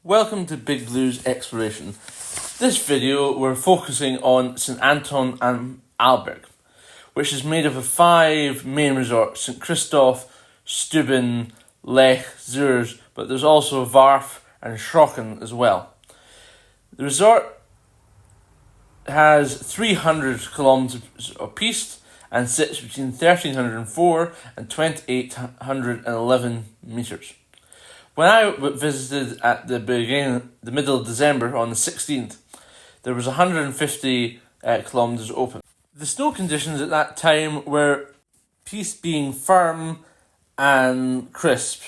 Welcome to Big Blue's Exploration. This video we're focusing on St Anton and Alberg, which is made up of 5 main resorts: St Christoph, Steuben, Lech, Zurs, but there's also Warf and Schrocken as well. The resort has 300 kilometres of piste and sits between 1,304 and 2,811 metres. When I visited at the middle of December on the 16th, there was 150 kilometres open. The snow conditions at that time were piste being firm and crisp,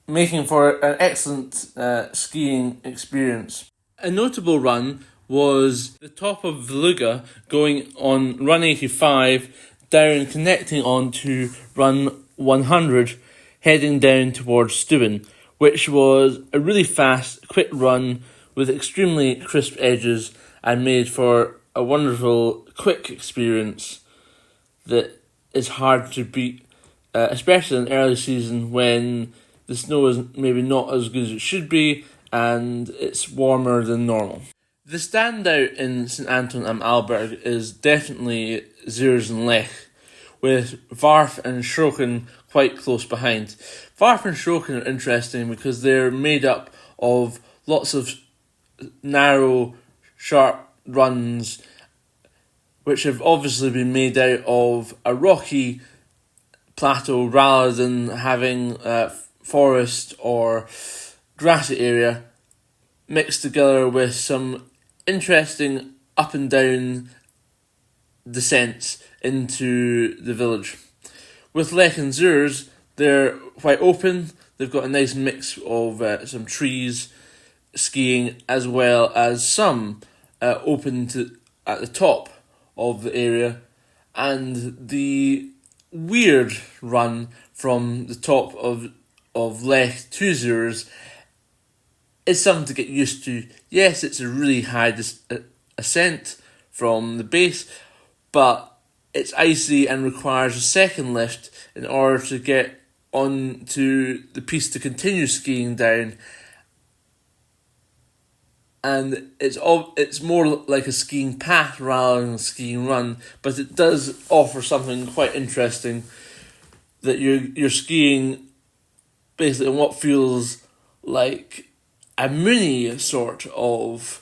making for an excellent skiing experience. A notable run was the top of Veluga going on run 85 down, connecting on to run 100, heading down towards Steuben, which was a really fast, quick run with extremely crisp edges and made for a wonderful, quick experience that is hard to beat, especially in early season when the snow is maybe not as good as it should be and it's warmer than normal. The standout in St Anton am Alberg is definitely Zurs and Lech, with Warf and Schrocken quite close behind. Warf and Schrocken are interesting because they're made up of lots of narrow, sharp runs, which have obviously been made out of a rocky plateau rather than having forest or grassy area mixed together with some interesting up and down descents into the village. With Lech and Zurs, they're quite open. They've got a nice mix of some trees, skiing, as well as some open to at the top of the area, and the weird run from the top of Lech to Zurs is something to get used to. Yes, it's a really high ascent from the base, but it's icy and requires a second lift in order to get onto the piste to continue skiing down. And it's more like a skiing path rather than a skiing run, but it does offer something quite interesting, that you're skiing basically in what feels like a mini sort of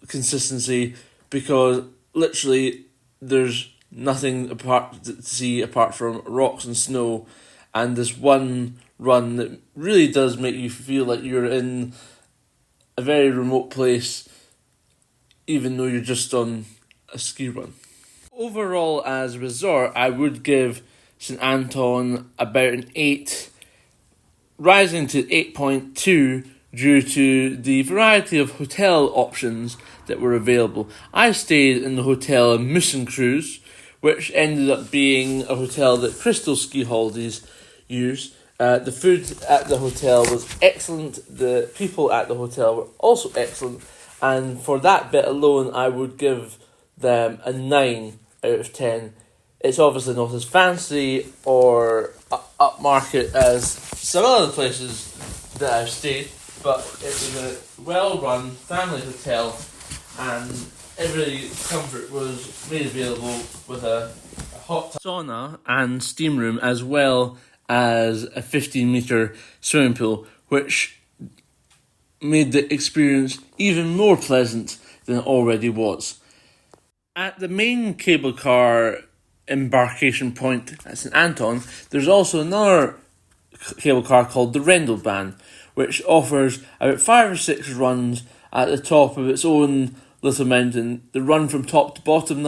consistency, because literally there's nothing to see apart from rocks and snow, and this one run that really does make you feel like you're in a very remote place, even though you're just on a ski run. Overall, as a resort, I would give St Anton about an 8, rising to 8.2 due to the variety of hotel options that were available. I stayed in the hotel Mussencruise, which ended up being a hotel that Crystal Ski Holidays use. The food at the hotel was excellent. The people at the hotel were also excellent. And for that bit alone, I would give them a 9 out of 10. It's obviously not as fancy or upmarket as some other places that I've stayed, but it was a well-run family hotel, and every comfort was made available with a hot sauna and steam room, as well as a 15-metre swimming pool, which made the experience even more pleasant than it already was. At the main cable car embarkation point at St Anton, there's also another cable car called the Rendelbahn, which offers about 5 or 6 runs at the top of its own little mountain. The run from top to bottom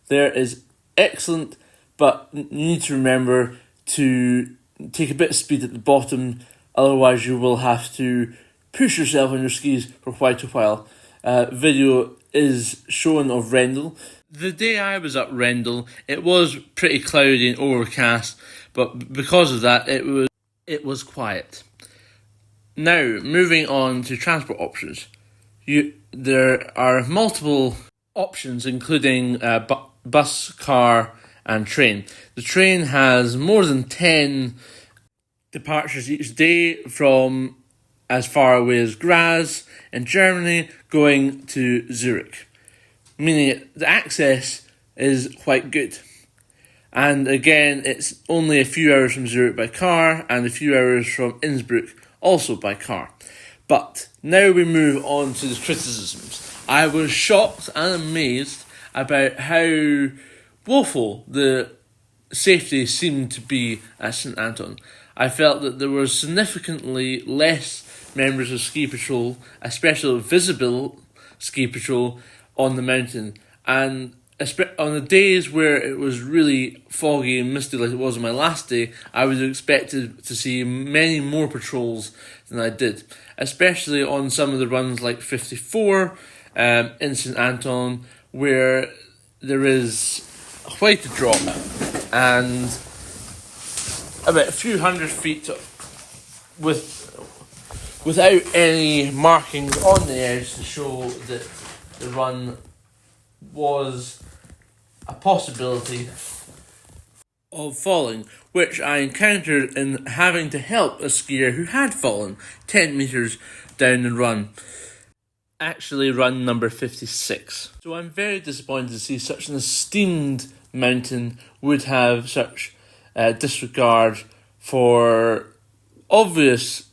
there is excellent, but you need to remember to take a bit of speed at the bottom, otherwise you will have to push yourself on your skis for quite a while. Video is shown of Rendel. The day I was up Rendel, it was pretty cloudy and overcast, but because of that, it was quiet. Now, moving on to transport options. There are multiple options, including bus, car, and train. The train has more than 10 departures each day from as far away as Graz in Germany, going to Zurich, meaning the access is quite good. And again, it's only a few hours from Zurich by car and a few hours from Innsbruck also by car. But now we move on to the criticisms. I was shocked and amazed about how woeful the safety seemed to be at St Anton. I felt that there were significantly less members of ski patrol, especially visible ski patrol, on the mountain. And on the days where it was really foggy and misty like it was on my last day, I was expected to see many more patrols than I did, especially on some of the runs like 54 in St Anton, where there is quite a drop and about a few hundred feet without any markings on the edge to show that the run was a possibility of falling, which I encountered in having to help a skier who had fallen 10 metres down the run. Actually, run number 56. So I'm very disappointed to see such an esteemed mountain would have such disregard for obvious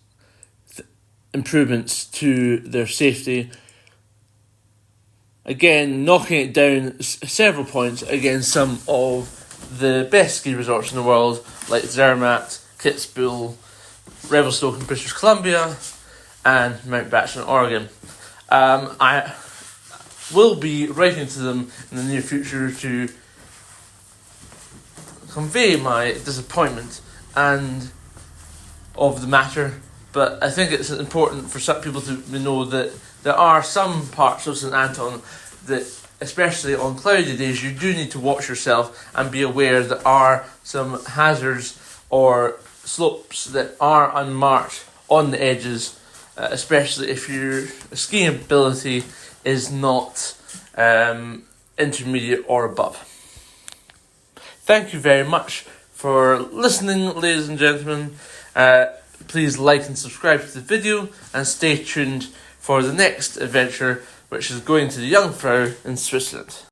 improvements to their safety. Again, knocking it down several points against some of the best ski resorts in the world, like Zermatt, Kitzbühel, Revelstoke in British Columbia, and Mountbatten in Oregon. I will be writing to them in the near future to convey my disappointment and of the matter, but I think it's important for some people to know that there are some parts of St Anton that, especially on cloudy days, you do need to watch yourself and be aware there are some hazards or slopes that are unmarked on the edges, especially if your skiing ability is not intermediate or above. Thank you very much for listening, ladies and gentlemen. Please like and subscribe to the video and stay tuned for the next adventure, which is going to the Jungfrau in Switzerland.